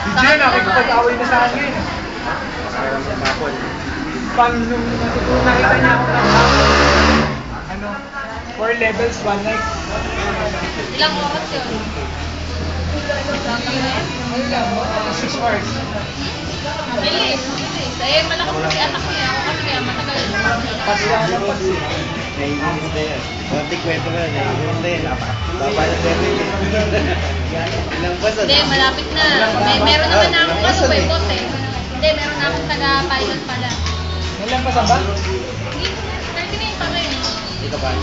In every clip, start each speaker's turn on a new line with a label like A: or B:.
A: Hindi yan, nakikipag-away na sa akin. Pang nung nakita niya ako ng ano, 4 levels, 1 night.
B: Ilang oras yun?
A: 6 hours.
B: Bilis. Eh, malakas kasi anak niya. Ako kasi kaya matagal.
A: Pati lang ng pati.
C: Naiinis na yan. Konti kwento na, naiinis na yan. Papalat na yan. Ilang basa?
B: Hindi, malapit na. Meron naman na akong ano, may bot eh. Hindi, meron na akong taga-pilot pala.
A: Ilan pa sa ba?
B: 30 minutes pa rin.
C: Ito ba?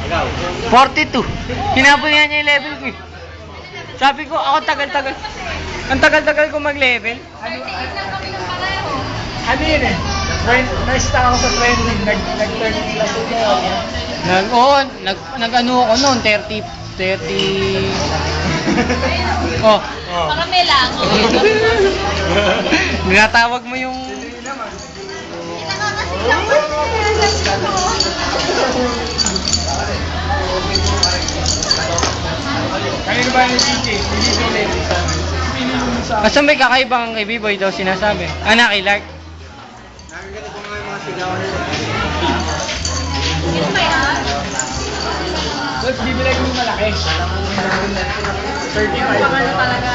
C: Ikaw?
D: 42. Hinabol nga niya yung level ko eh. Sabi ko, ako tagal-tagal. Ang tagal-tagal ko mag-level.
B: 38 lang kami ng pareho.
A: Ano yun eh? Na-stuck ako sa trending, nag-turn class ako.
D: Nag-ano ako noon, 30. Oh.
B: Marami lang.
D: Tinatawag mo yung...
B: Nakakasilang mo.
A: Kanino ba yung DJ? Hindi ko ulit.
D: Asa may kakaibang kay B-Boy daw sinasabi? Anak kay Lark.
C: Nakaganito ko nga yung mga sigawan nila.
B: Yun ba yan?
A: Tapos bibilay ko yung malaki. 35.
B: Ano talaga?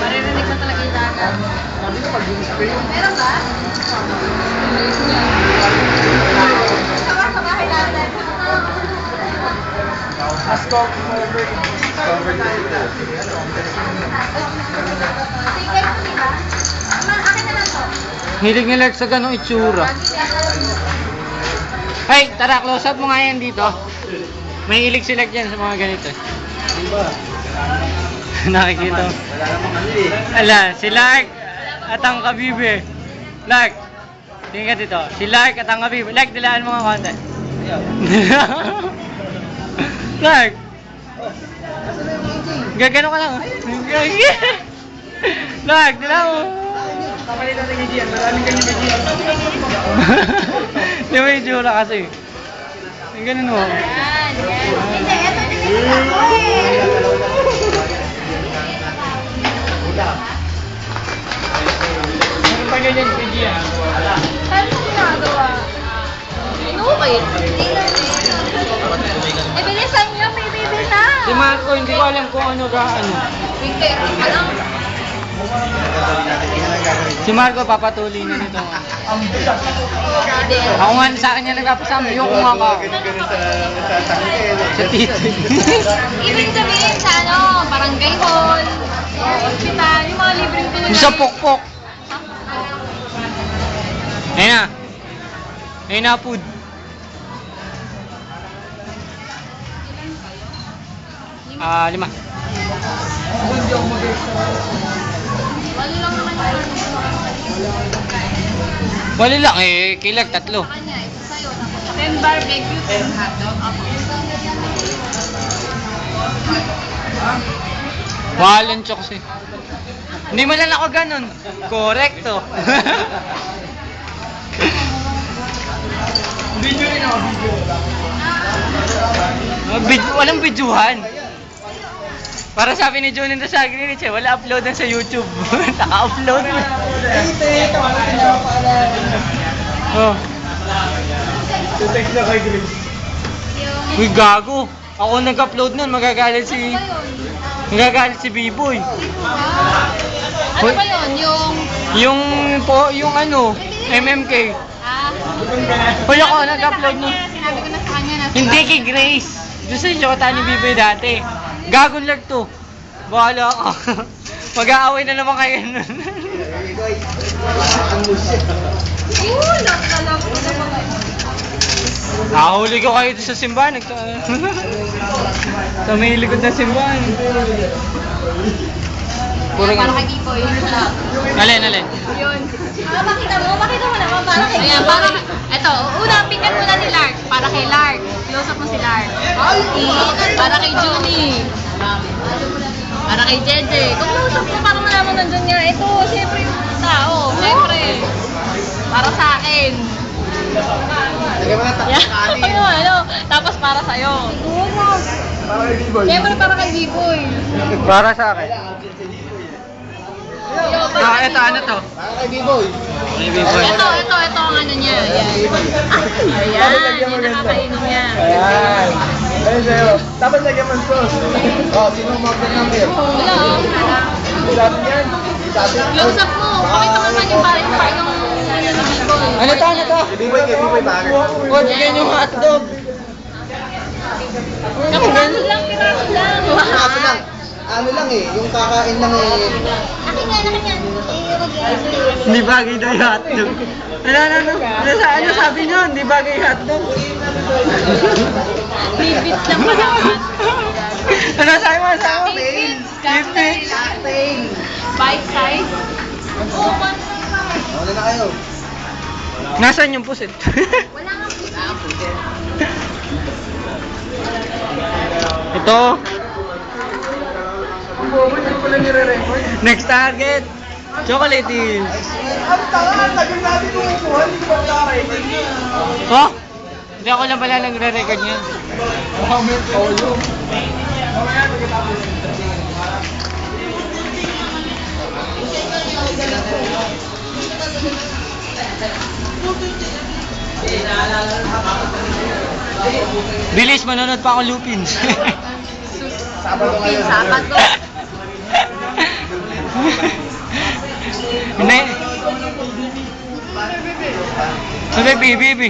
B: Maririnig mo talaga yung dagat.
A: Sabi ko, pag-spray yun.
B: Meron ba? Sa bahay natin.
A: As covered.
C: Covered na sila.
B: Ticket, di ba? Akin na lang to.
D: Hilig ni Lark sa ganong itsura. Hey, tara, close up mo nga yan dito. May hilig si Lark dyan sa mga ganito.
C: Diba?
D: Nakikita.
C: Wala namang ano eh.
D: Ala, si Lark at ang kabibe. Lark, tingin ka dito. Si Lark at ang kabibe. Lark, dilaan mo nga konti. Lark! Gagano ka lang. Lark, dilaan mo.
A: Kapalitan ng Gian, maraming ganyan ng Gian.
D: Di ba yung tsura kasi? Ganun mo.
B: Yan, yan. Hindi, eto din ako eh.
A: Meron pa ganyan kay Gian.
B: Saan mo ginagawa? Inukit. Eh, bilisan nyo, may baby na.
D: Si Marco, hindi ko alam kung ano ka ano.
B: Hindi, ano?
D: Si Marco, papatuloy na nito.
B: Hindi.
D: Ako nga sa kanya nagpapasama. Yung kung ako.
C: Ganun sa tangke.
D: Sa tito.
B: Ibig sabihin sa ano, barangay hall, hospital, yung mga libreng tulong.
D: Sa pokpok. Ayun na. Ayun na, food. Lima.
B: Walo lang naman yung
D: Wala lang eh. Kilag, tatlo.
B: sa kanya, isa sa'yo. Tapos 10 barbecue, 10 hotdog.
D: Walang chokes eh. Hindi mo lang ako ganun. Correcto.
A: Video rin ako, video.
D: Walang videohan. Para sabi ni Junin sa Greenwich eh, wala upload na sa YouTube. Naka-upload na. Oh.
A: Text na kay Grace.
D: Uy, gago. Ako nag-upload nun, magagalit si... Magagalit si B-Boy.
B: Ano ba yun?
D: Yung ano, MMK. Hoy, ako nag-upload nun.
B: Sinabi ko na sa kanya na.
D: Hindi kay Grace. Doon sa Jota ni B-Boy dati. Gagon lang to. Bahala ka. Mag-aaway na naman kayo nun. Nakahuli ko kayo doon sa simbahan. Sa may likod ng simbahan. Puro
B: Para kay Biboy.
D: Alin.
B: Yun. Makita mo naman para kay Ayan, para eto, una pikan mo na ni Lark para kay Lark. Close up mo si Lark. Para kay Junie. Para kay Jeje. Kung close up mo para malaman nandiyan niya. Ito, siyempre yung tao. Siyempre. Para sa akin.
C: Lagyan mo na
B: Yan. Ano, tapos para sa'yo.
A: Para kay B-Boy.
B: Siyempre para kay B-Boy.
D: Para sa akin. Ito, ano to?
C: Para kay B-Boy.
D: May B-boy.
B: Ito ang ano niya. Ayan. Ayan, yung nakakainom niya.
A: Ayan. Ayun sa'yo. Dapat lagyan mo ng sauce.
C: Oh, sino ang order ng beer?
B: Wala.
A: Sabi yan. Sabi.
B: Close up mo. Pakita mo naman yung parang yung ano ni B-Boy.
D: Ano to, ano to?
C: Kay B-Boy pare.
D: Oh, chicken yung hotdog.
B: Piraso lang.
C: Kaso lang, ano lang eh, yung kakain lang eh.
B: Akin yan.
D: Hindi bagay daw yung hotdog. Ano sabi nyo? Hindi bagay yung hotdog.
B: Bibits lang pala.
D: Ano sabi mo?
B: Bibits. Cocktail. Bite size.
C: Wala na kayo.
D: Nasaan yung pusit?
B: Wala nga po.
D: Ito.
A: Ang bobo, hindi ko pala nire-record.
D: Next target. Chocolates.
A: Ang tanga, tagal natin kumukuha, hindi ko ba nakarecord?
D: Oh? Hindi ako lang pala nagre-record niyan.
A: May polo. Mamaya, pagkatapos.
D: Bilis, manonood pa akong Lupin.
C: Sabado ngayon.
B: Sabado.
D: Hindi. Sabi, bibi.